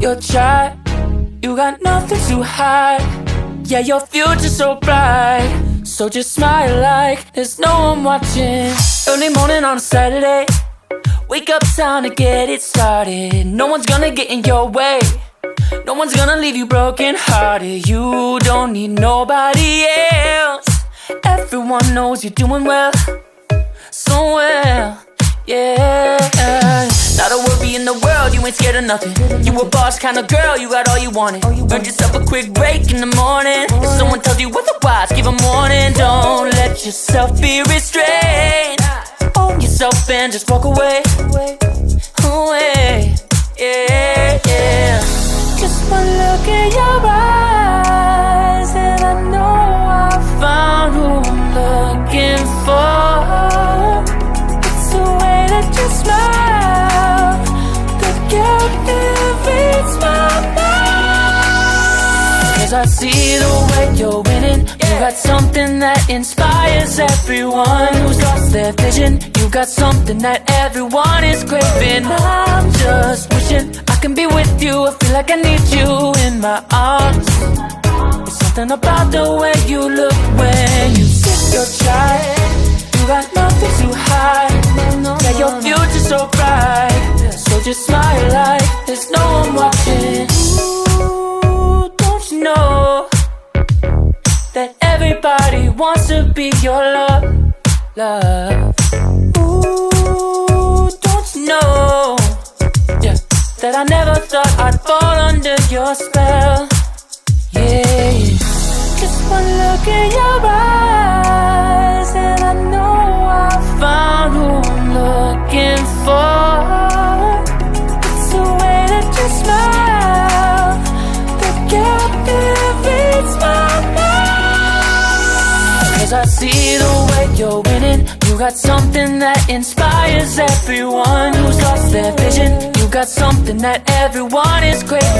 your child. You got nothing to hide. Yeah, your future's so bright. So just smile like there's no one watching. Early morning on a Saturday, wake up, time to get it started. No one's gonna get in your way. No one's gonna leave you broken hearted. You don't need nobody else. Everyone knows you're doing well, so well, yeah. Not a worry in the world, you ain't scared of nothing. You a boss kind of girl, you got all you wanted. Earned yourself a quick break in the morning. If someone tells you otherwise, give a warning. Don't let yourself be restrained. Own yourself and just walk away. Away, yeah, yeah. Just one look in your eyes and I know I found who I'm looking for. It's the way that you smile that captivates my mind. 'Cause I see the way you're winning. You got something that inspires everyone who's lost their vision. You got something that everyone is craving. I'm just wishing I can be with you. I feel like I need you in my arms. There's something about the way you look when you sit your child. You got nothing to hide. Yeah, your future's so bright. So just smile like there's no one watching. Ooh, don't you know that everybody wants to be your love, love. Ooh, don't you know, yeah, that I never thought I'd fall under your spell, yeah. Just one look in your eyes and I know I found who I'm looking for. It's the way that you smile that captivates my mind. 'Cause I see the way you're winning. You got something that inspires everyone who's lost their vision. You got something that everyone is craving.